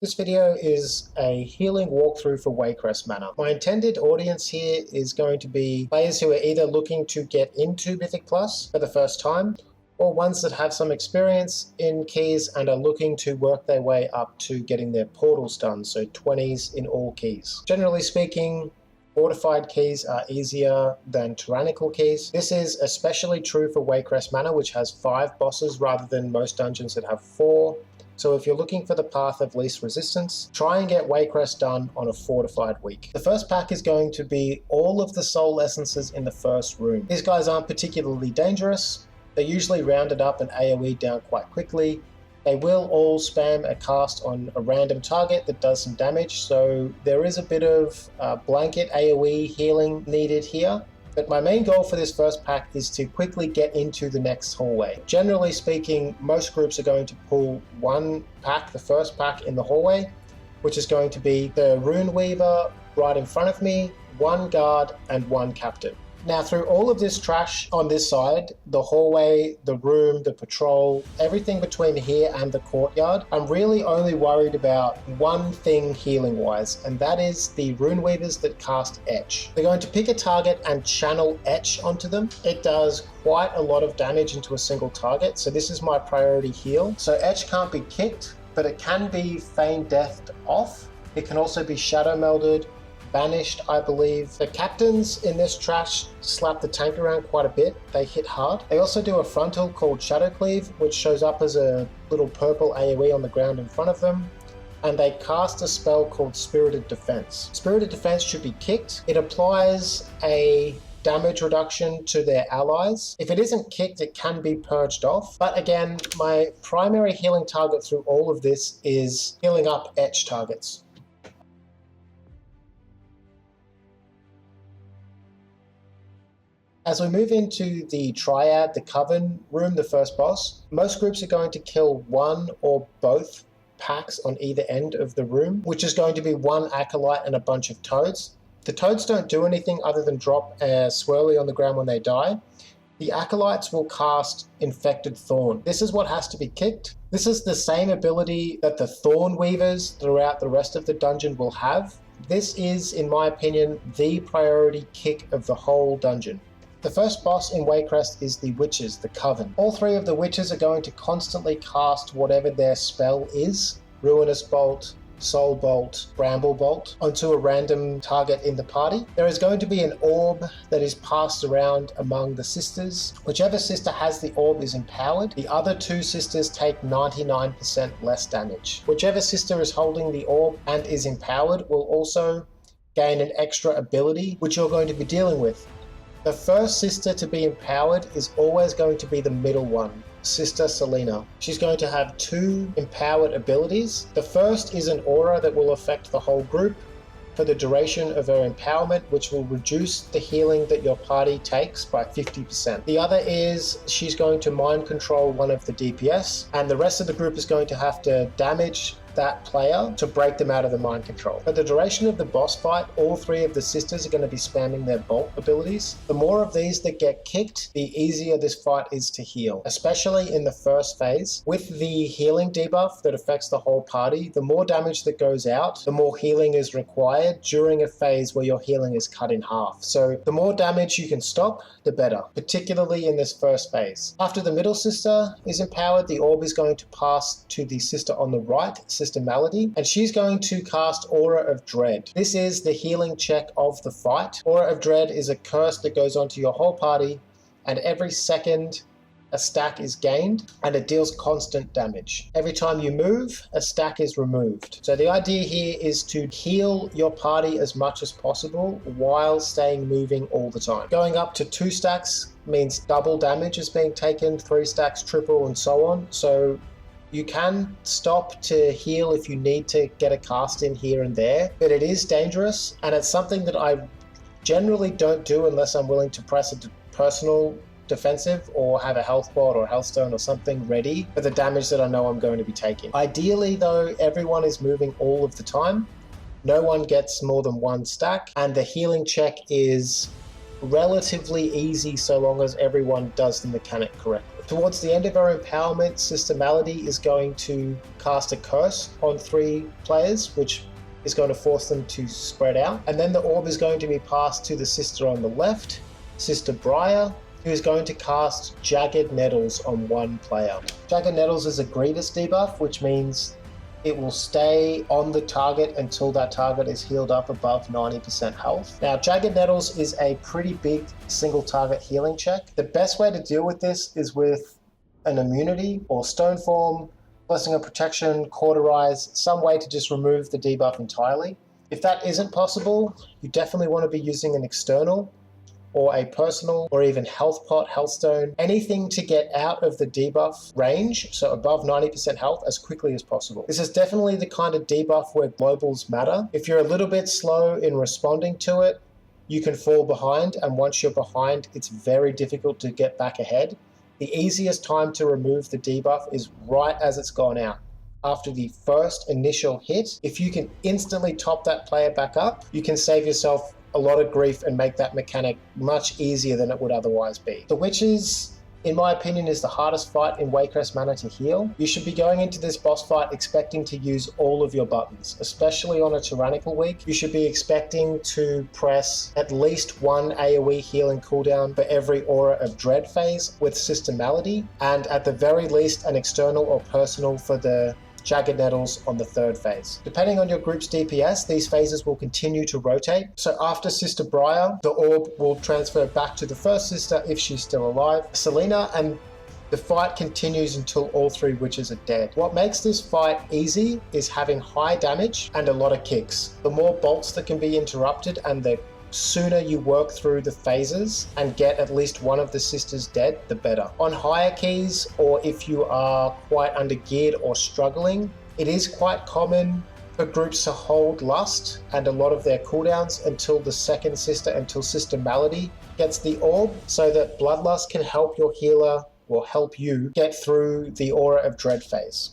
This video is a healing walkthrough for Waycrest Manor. My intended audience here is going to be players who are either looking to get into Mythic Plus for the first time, or ones that have some experience in keys and are looking to work their way up to getting their portals done, so 20s in all keys. Generally speaking, fortified keys are easier than tyrannical keys. This is especially true for Waycrest Manor, which has 5 bosses rather than most dungeons that have 4. So if you're looking for the path of least resistance, try and get Waycrest done on a fortified week. The first pack is going to be all of the soul essences in the first room. These guys aren't particularly dangerous. They're usually rounded up and AoE down quite quickly. They will all spam a cast on a random target that does some damage, so there is a bit of blanket AoE healing needed here. But my main goal for this first pack is to quickly get into the next hallway. Generally speaking, most groups are going to pull one pack, the first pack in the hallway, which is going to be the Rune Weaver right in front of me, 1 guard and 1 captain. Now through all of this trash on this side, the hallway, the room, the patrol, everything between here and the courtyard, I'm really only worried about one thing healing wise, and that is the Rune Weavers that cast Etch. They're going to pick a target and channel Etch onto them. It does quite a lot of damage into a single target, so this is my priority heal. So Etch can't be kicked, but it can be feigned deathed off. It can also be shadow melded, banished, I believe. The captains in this trash slap the tank around quite a bit. They hit hard. They also do a frontal called Shadow Cleave, which shows up as a little purple AoE on the ground in front of them. And they cast a spell called Spirited Defense. Spirited Defense should be kicked. It applies a damage reduction to their allies. If it isn't kicked, it can be purged off. But again, my primary healing target through all of this is healing up Etch targets. As we move into the Triad, the Coven room, the first boss, most groups are going to kill one or both packs on either end of the room, which is going to be 1 Acolyte and a bunch of Toads. The Toads don't do anything other than drop a swirly on the ground when they die. The Acolytes will cast Infected Thorn. This is what has to be kicked. This is the same ability that the Thorn Weavers throughout the rest of the dungeon will have. This is, in my opinion, the priority kick of the whole dungeon. The first boss in Waycrest is the Witches, the Coven. All 3 of the Witches are going to constantly cast whatever their spell is, Ruinous Bolt, Soul Bolt, Bramble Bolt, onto a random target in the party. There is going to be an orb that is passed around among the sisters. Whichever sister has the orb is empowered. The other 2 sisters take 99% less damage. Whichever sister is holding the orb and is empowered will also gain an extra ability, which you're going to be dealing with. The first sister to be empowered is always going to be the middle one, Sister Selena. She's going to have 2 empowered abilities. The first is an aura that will affect the whole group for the duration of her empowerment, which will reduce the healing that your party takes by 50%. The other is she's going to mind control one of the DPS, and the rest of the group is going to have to damage that player to break them out of the mind control. For the duration of the boss fight, all 3 of the sisters are going to be spamming their bolt abilities. The more of these that get kicked, the easier this fight is to heal, especially in the first phase. With the healing debuff that affects the whole party, the more damage that goes out, the more healing is required during a phase where your healing is cut in half. So the more damage you can stop, the better, particularly in this first phase. After the middle sister is empowered, the orb is going to pass to the sister on the right, Sister Malady, and she's going to cast Aura of Dread. This is the healing check of the fight. Aura of Dread is a curse that goes onto your whole party, and every second a stack is gained, and it deals constant damage. Every time you move, a stack is removed. So the idea here is to heal your party as much as possible while staying moving all the time. Going up to 2 stacks means double damage is being taken, 3 stacks, triple, and so on. So you can stop to heal if you need to get a cast in here and there, but it is dangerous, and it's something that I generally don't do unless I'm willing to press a personal defensive or have a health bot or a health stone or something ready for the damage that I know I'm going to be taking. Ideally though, everyone is moving all of the time. No one gets more than 1 stack, and the healing check is relatively easy so long as everyone does the mechanic correctly. Towards the end of our empowerment, Sister Malady is going to cast a curse on 3 players, which is going to force them to spread out. And then the orb is going to be passed to the sister on the left, Sister Briar, who is going to cast Jagged Nettles on 1 player. Jagged Nettles is a Grievous debuff, which means it will stay on the target until that target is healed up above 90% health. Now, Jagged Nettles is a pretty big single target healing check. The best way to deal with this is with an immunity or Stone Form, Blessing of Protection, Cauterize, some way to just remove the debuff entirely. If that isn't possible, you definitely want to be using an external or a personal, or even health pot, health stone, anything to get out of the debuff range, so above 90% health, as quickly as possible. This is definitely the kind of debuff where globals matter. If you're a little bit slow in responding to it, you can fall behind, and once you're behind, it's very difficult to get back ahead. The easiest time to remove the debuff is right as it's gone out. After the first initial hit, if you can instantly top that player back up, you can save yourself a lot of grief and make that mechanic much easier than it would otherwise be. The Witches, in my opinion, is the hardest fight in Waycrest Manor to heal. You should be going into this boss fight expecting to use all of your buttons, especially on a Tyrannical week. You should be expecting to press at least 1 AoE healing cooldown for every Aura of Dread phase with Sister Malady, and at the very least an external or personal for the Jagged Nettles on the 3rd phase. Depending on your group's DPS, these phases will continue to rotate. So after Sister Briar, the orb will transfer back to the first sister if she's still alive, Selena, and the fight continues until all 3 witches are dead. What makes this fight easy is having high damage and a lot of kicks. The more bolts that can be interrupted and the sooner you work through the phases and get at least one of the sisters dead, the better. On higher keys, or if you are quite under-geared or struggling, it is quite common for groups to hold Lust and a lot of their cooldowns until the second sister, until Sister Malady gets the orb, so that Bloodlust can help your healer, or help you get through the Aura of Dread phase.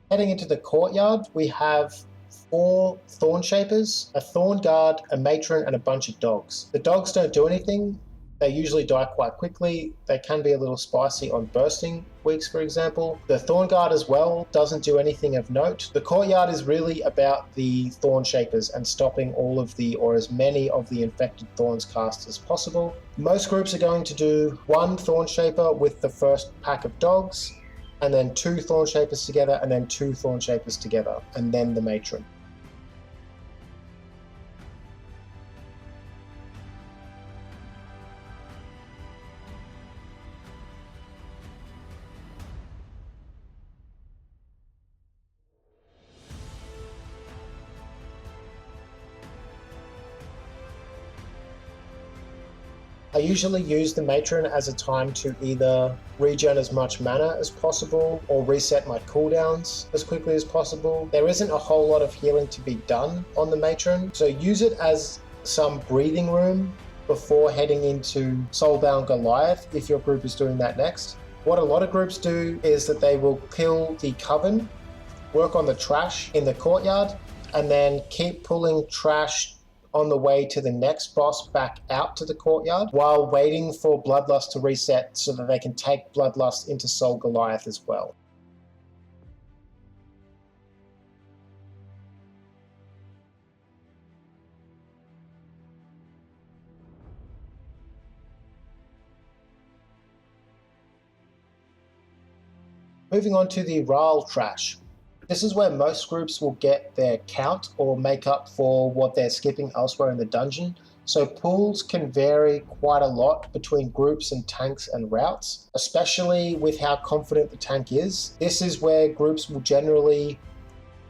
Heading into the Courtyard, we have 4 Thorn Shapers, a Thorn Guard, a Matron, and a bunch of dogs. The dogs don't do anything. They usually die quite quickly. They can be a little spicy on bursting weeks, for example. The Thorn Guard as well doesn't do anything of note. The Courtyard is really about the Thorn Shapers and stopping all of the, or as many of the infected Thorns cast as possible. Most groups are going to do 1 Thorn Shaper with the first pack of dogs, and then 2 Thorn Shapers together, and then 2 Thorn Shapers together, and then the Matron. I usually use the Matron as a time to either regen as much mana as possible or reset my cooldowns as quickly as possible. There isn't a whole lot of healing to be done on the Matron, so use it as some breathing room before heading into Soulbound Goliath if your group is doing that next. What a lot of groups do is that they will kill the Coven, work on the trash in the Courtyard, and then keep pulling trash on the way to the next boss back out to the Courtyard while waiting for Bloodlust to reset so that they can take Bloodlust into Soul Goliath as well. Moving on to the Ral trash. This is where most groups will get their count or make up for what they're skipping elsewhere in the dungeon. So pools can vary quite a lot between groups and tanks and routes, especially with how confident the tank is. This is where groups will generally,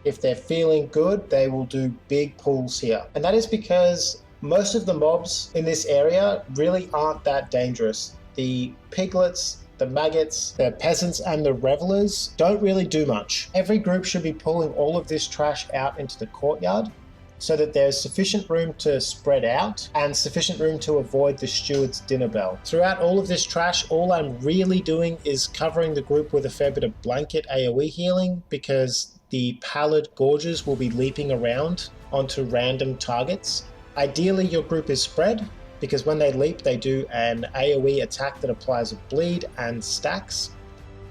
if they're feeling good, they will do big pools here. And that is because most of the mobs in this area really aren't that dangerous. The piglets, the maggots, the peasants, and the revelers don't really do much. Every group should be pulling all of this trash out into the Courtyard, so that there's sufficient room to spread out and sufficient room to avoid the steward's dinner bell. Throughout all of this trash, all I'm really doing is covering the group with a fair bit of blanket AoE healing, because the pallid gorges will be leaping around onto random targets. Ideally, your group is spread, because when they leap, they do an AoE attack that applies a bleed and stacks.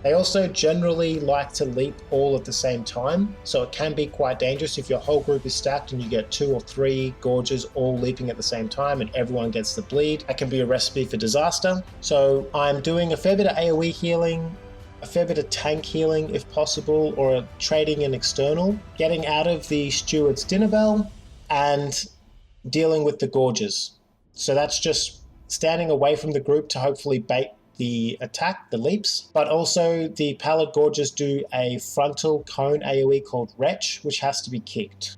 They also generally like to leap all at the same time, so it can be quite dangerous if your whole group is stacked and you get 2 or 3 gorges all leaping at the same time and everyone gets the bleed. That can be a recipe for disaster. So I'm doing a fair bit of AoE healing, a fair bit of tank healing if possible, or trading an external, getting out of the steward's dinner bell, and dealing with the gorges. So that's just standing away from the group to hopefully bait the attack, the leaps, but also the pallid gorges do a frontal cone AoE called Wretch, which has to be kicked.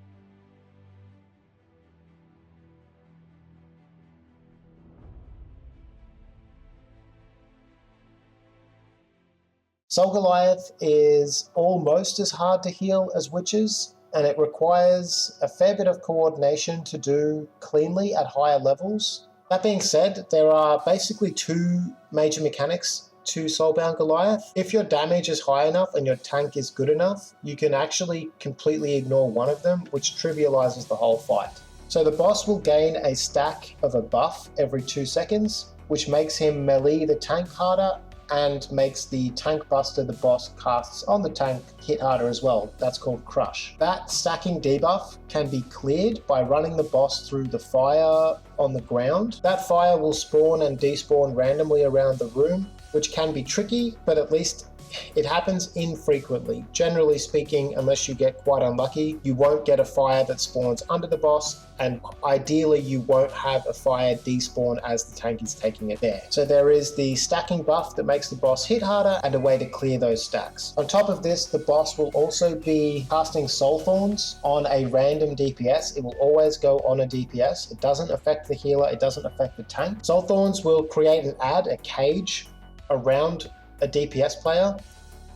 Soul Goliath is almost as hard to heal as witches, and it requires a fair bit of coordination to do cleanly at higher levels. That being said, there are basically 2 major mechanics to Soulbound Goliath. If your damage is high enough and your tank is good enough, you can actually completely ignore one of them, which trivializes the whole fight. So the boss will gain a stack of a buff every 2 seconds, which makes him melee the tank harder and makes the tank buster the boss casts on the tank hit harder as well. That's called Crush. That stacking debuff can be cleared by running the boss through the fire on the ground. That fire will spawn and despawn randomly around the room, which can be tricky, but at least it happens infrequently. Generally speaking, unless you get quite unlucky, you won't get a fire that spawns under the boss, and ideally you won't have a fire despawn as the tank is taking it there. So there is the stacking buff that makes the boss hit harder and a way to clear those stacks. On top of this, the boss will also be casting Soul Thorns on a random DPS. It will always go on a DPS. It doesn't affect the healer, it doesn't affect the tank. Soul Thorns will create and add a cage around a DPS player.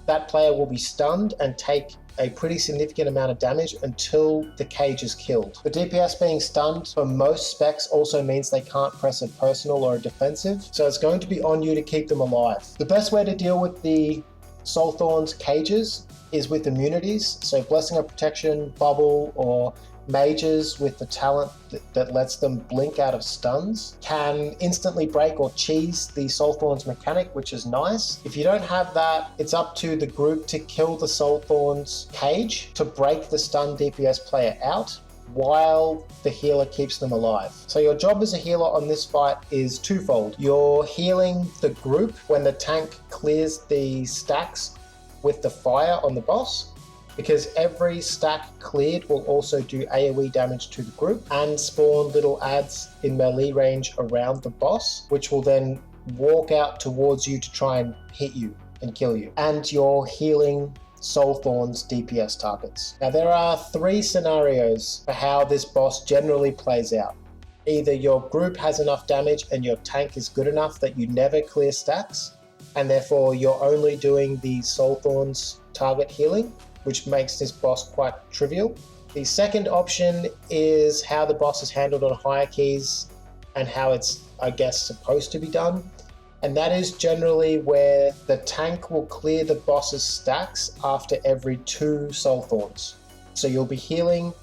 That player will be stunned and take a pretty significant amount of damage until the cage is killed. The DPS being stunned for most specs also means they can't press a personal or a defensive, so it's going to be on you to keep them alive. The best way to deal with the Soul Thorns cages is with immunities, so Blessing of Protection, Bubble, or mages with the talent that lets them blink out of stuns can instantly break or cheese the Soul Thorns mechanic, which is nice. If you don't have that, it's up to the group to kill the Soul Thorns cage to break the stun DPS player out while the healer keeps them alive. So your job as a healer on this fight is twofold. You're healing the group when the tank clears the stacks with the fire on the boss, because every stack cleared will also do AoE damage to the group and spawn little adds in melee range around the boss, which will then walk out towards you to try and hit you and kill you. And you're healing Soul Thorns DPS targets. Now there are 3 scenarios for how this boss generally plays out. Either your group has enough damage and your tank is good enough that you never clear stacks, and therefore you're only doing the Soul Thorns target healing, which makes this boss quite trivial. The second option is how the boss is handled on higher keys and how it's, I guess, supposed to be done. And that is generally where the tank will clear the boss's stacks after every 2 Soul Thorns. So you'll be healing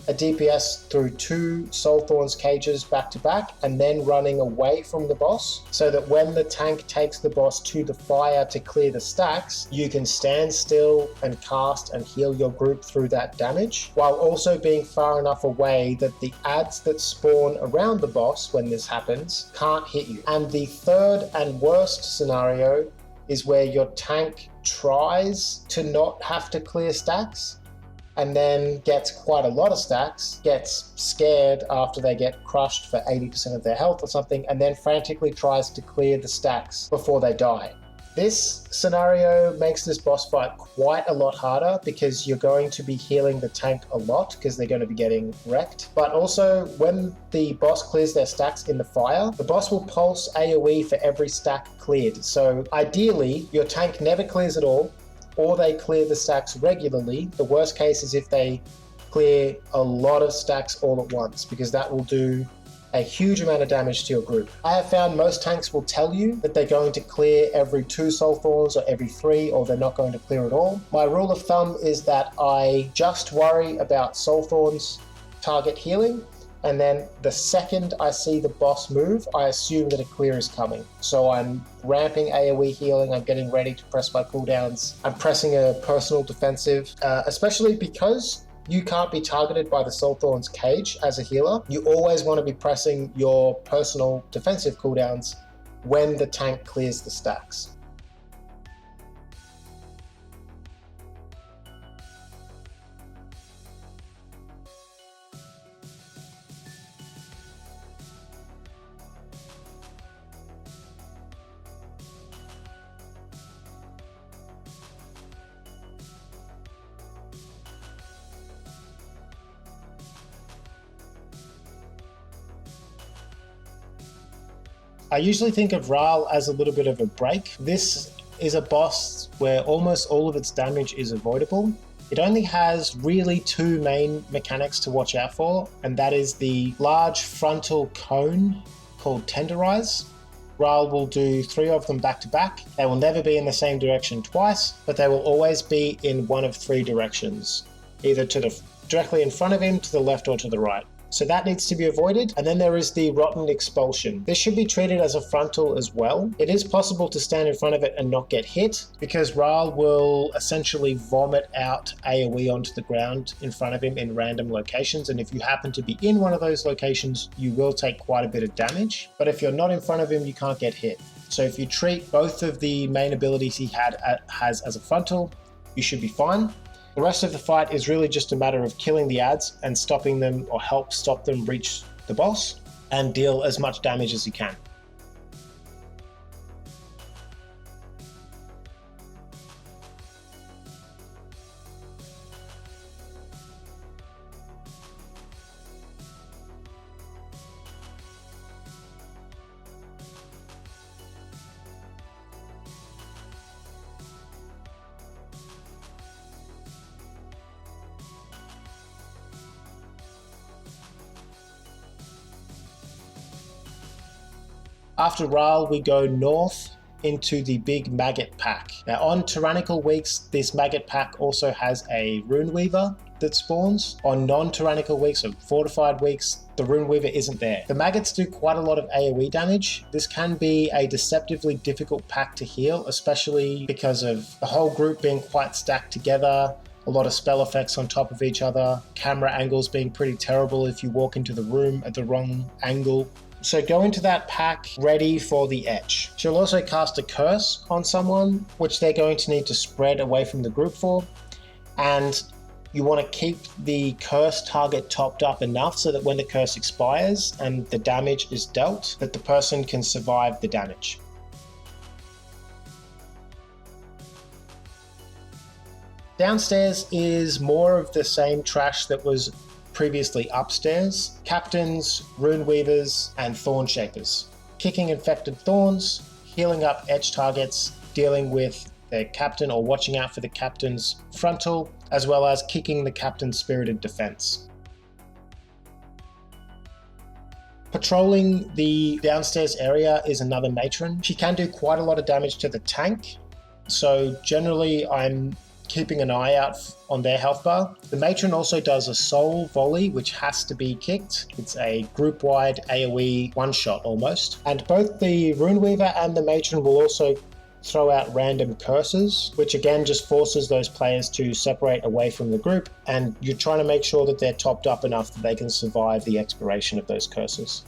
a DPS through 2 Soul Thorns cages back to back and then running away from the boss, so that when the tank takes the boss to the fire to clear the stacks, you can stand still and cast and heal your group through that damage, while also being far enough away that the adds that spawn around the boss when this happens can't hit you. And the third and worst scenario is where your tank tries to not have to clear stacks and then gets quite a lot of stacks, gets scared after they get crushed for 80% of their health or something, and then frantically tries to clear the stacks before they die. This scenario makes this boss fight quite a lot harder because you're going to be healing the tank a lot because they're going to be getting wrecked. But also, when the boss clears their stacks in the fire, the boss will pulse AoE for every stack cleared. So ideally, your tank never clears at all, or they clear the stacks regularly. The worst case is if they clear a lot of stacks all at once, because that will do a huge amount of damage to your group. I have found most tanks will tell you that they're going to clear every 2 soul thorns or every 3, or they're not going to clear at all. My rule of thumb is that I just worry about soul thorns target healing, and then the second I see the boss move, I assume that a clear is coming. So I'm ramping AoE healing, I'm getting ready to press my cooldowns, I'm pressing a personal defensive, especially because you can't be targeted by the Soul Thorn's cage as a healer. You always want to be pressing your personal defensive cooldowns when the tank clears the stacks. I usually think of Ral as a little bit of a break. This is a boss where almost all of its damage is avoidable. It only has really 2 main mechanics to watch out for, and that is the large frontal cone called Tenderize. Ral will do 3 of them back to back. They will never be in the same direction twice, but they will always be in one of 3 directions, either to the directly in front of him, to the left, or to the right. So that needs to be avoided. And then there is the Rotten Expulsion. This should be treated as a frontal as well. It is possible to stand in front of it and not get hit, because Ral will essentially vomit out AoE onto the ground in front of him in random locations. And if you happen to be in one of those locations, you will take quite a bit of damage. But if you're not in front of him, you can't get hit. So if you treat both of the main abilities he has as a frontal, you should be fine. The rest of the fight is really just a matter of killing the ads and stopping them, or help stop them reach the boss, and deal as much damage as you can. After Ral, we go north into the big Maggot pack. Now on tyrannical weeks, this Maggot pack also has a Rune Weaver that spawns. On non-tyrannical weeks, or fortified weeks, the Rune Weaver isn't there. The Maggots do quite a lot of AoE damage. This can be a deceptively difficult pack to heal, especially because of the whole group being quite stacked together, a lot of spell effects on top of each other, camera angles being pretty terrible if you walk into the room at the wrong angle. So go into that pack ready for the etch. She'll also cast a curse on someone, which they're going to need to spread away from the group for. And you want to keep the curse target topped up enough so that when the curse expires and the damage is dealt, that the person can survive the damage. Downstairs is more of the same trash that was previously upstairs. Captains, Rune Weavers, and Thorn Shapers. Kicking infected thorns, healing up edge targets, dealing with their captain or watching out for the captain's frontal, as well as kicking the captain's spirited defense. Patrolling the downstairs area is another matron. She can do quite a lot of damage to the tank, so generally I'm keeping an eye out on their health bar. The matron also does a soul volley, which has to be kicked. It's a group-wide AoE one-shot almost. And both the Rune Weaver and the matron will also throw out random curses, which again just forces those players to separate away from the group, and you're trying to make sure that they're topped up enough that they can survive the expiration of those curses.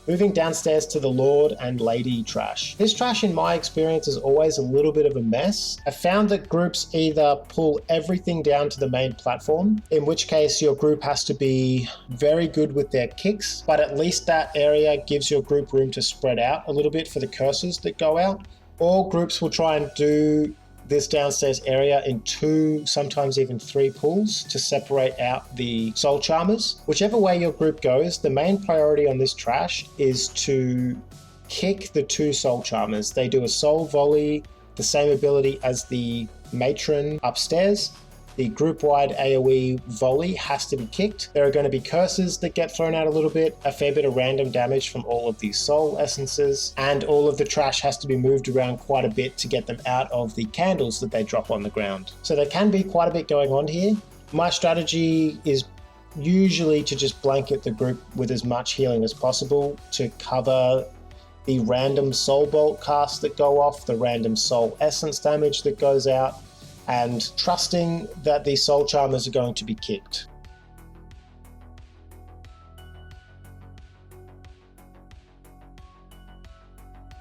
Moving downstairs to the Lord and Lady trash. This trash, in my experience, is always a little bit of a mess. I found that groups either pull everything down to the main platform, in which case your group has to be very good with their kicks, but at least that area gives your group room to spread out a little bit for the curses that go out. Or groups will try and do this downstairs area in 2, sometimes even 3 pools to separate out the soul charmers. Whichever way your group goes, the main priority on this trash is to kick the 2 soul charmers. They do a soul volley, the same ability as the matron upstairs. The group-wide AoE volley has to be kicked. There are going to be curses that get thrown out a little bit, a fair bit of random damage from all of these soul essences, and all of the trash has to be moved around quite a bit to get them out of the candles that they drop on the ground. So there can be quite a bit going on here. My strategy is usually to just blanket the group with as much healing as possible to cover the random soul bolt casts that go off, the random soul essence damage that goes out, and trusting that the soul charmers are going to be kicked.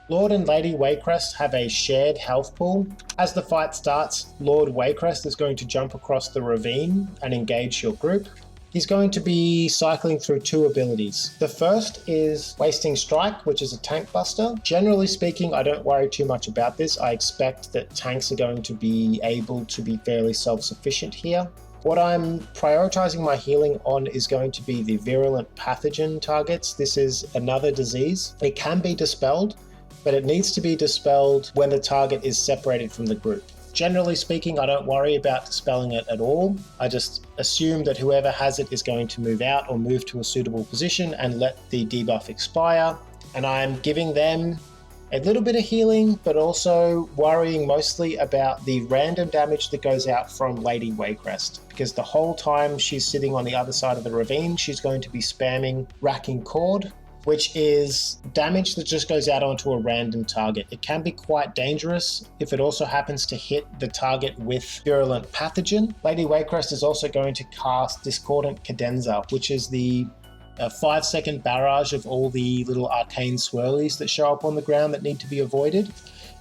Lord and Lady Waycrest have a shared health pool. As the fight starts, Lord Waycrest is going to jump across the ravine and engage your group. He's going to be cycling through 2 abilities. The first is Wasting Strike, which is a tank buster. Generally speaking, I don't worry too much about this. I expect that tanks are going to be able to be fairly self-sufficient here. What I'm prioritizing my healing on is going to be the virulent pathogen targets. This is another disease. It can be dispelled, but it needs to be dispelled when the target is separated from the group. Generally speaking, I don't worry about dispelling it at all. I just assume that whoever has it is going to move out or move to a suitable position and let the debuff expire. And I'm giving them a little bit of healing, but also worrying mostly about the random damage that goes out from Lady Waycrest, because the whole time she's sitting on the other side of the ravine, she's going to be spamming Racking Cord, which is damage that just goes out onto a random target. It can be quite dangerous if it also happens to hit the target with virulent pathogen. Lady Waycrest is also going to cast Discordant Cadenza, which is the 5-second barrage of all the little arcane swirlies that show up on the ground that need to be avoided.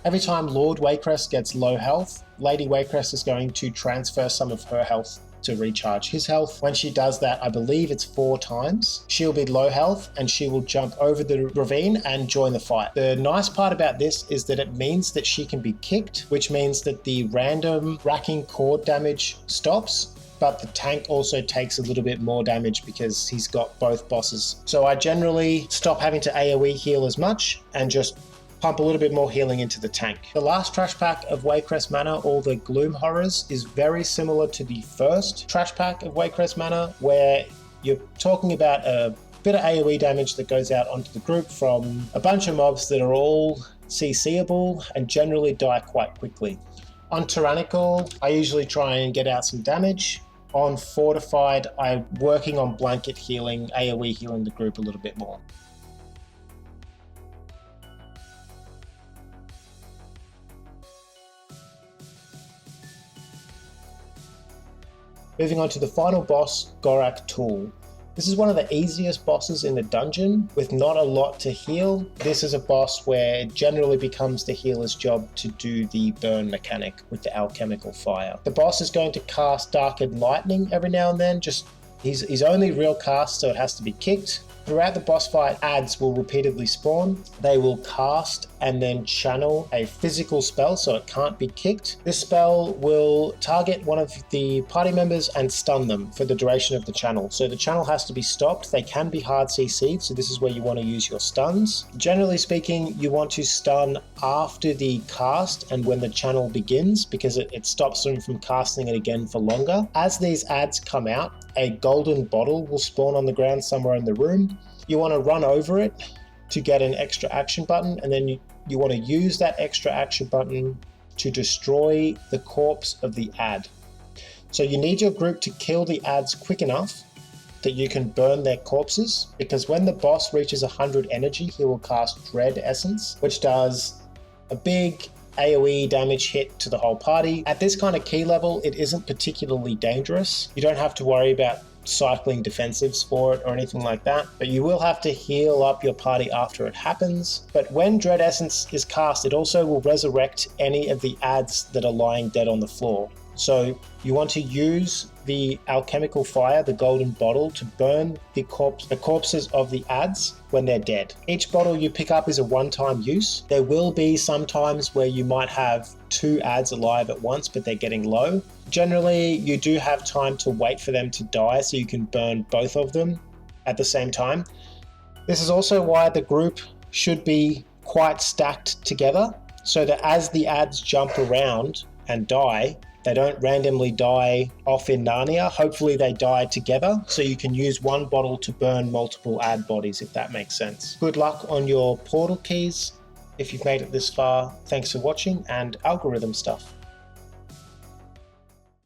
Every time Lord Waycrest gets low health, Lady Waycrest is going to transfer some of her health to recharge his health. When she does that, I believe it's 4 times. She'll be low health and she will jump over the ravine and join the fight. The nice part about this is that it means that she can be kicked, which means that the random Racking Cord damage stops, but the tank also takes a little bit more damage because he's got both bosses. So I generally stop having to AoE heal as much and just pump a little bit more healing into the tank. The last trash pack of Waycrest Manor, all the Gloom Horrors, is very similar to the first trash pack of Waycrest Manor, where you're talking about a bit of AoE damage that goes out onto the group from a bunch of mobs that are all CCable and generally die quite quickly. On Tyrannical, I usually try and get out some damage. On Fortified, I'm working on blanket healing, AoE healing the group a little bit more. Moving on to the final boss, Gorak Tool. This is one of the easiest bosses in the dungeon with not a lot to heal. This is a boss where it generally becomes the healer's job to do the burn mechanic with the alchemical fire. The boss is going to cast Darkened Lightning every now and then, just his only real cast, so it has to be kicked. Throughout the boss fight, adds will repeatedly spawn. They will cast and then channel a physical spell, so it can't be kicked. This spell will target one of the party members and stun them for the duration of the channel. So the channel has to be stopped. They can be hard CC'd, so this is where you want to use your stuns. Generally speaking, you want to stun after the cast and when the channel begins, because it stops them from casting it again for longer. As these adds come out, a golden bottle will spawn on the ground somewhere in the room. You want to run over it to get an extra action button, and then you want to use that extra action button to destroy the corpse of the ad. So you need your group to kill the ads quick enough that you can burn their corpses, because when the boss reaches 100 energy, he will cast Dread Essence, which does a big AoE damage hit to the whole party. At this kind of key level, it isn't particularly dangerous. You don't have to worry about cycling defensives for it or anything like that, but you will have to heal up your party after it happens. But when Dread Essence is cast, it also will resurrect any of the ads that are lying dead on the floor. So you want to use the alchemical fire, the golden bottle, to burn the corpses of the adds when they're dead. Each bottle you pick up is a one-time use. There will be some times where you might have 2 adds alive at once, but they're getting low. Generally, you do have time to wait for them to die so you can burn both of them at the same time. This is also why the group should be quite stacked together, so that as the adds jump around and die, they don't randomly die off in Narnia. Hopefully they die together, so you can use one bottle to burn multiple add bodies, if that makes sense. Good luck on your portal keys. If you've made it this far, thanks for watching, and algorithm stuff.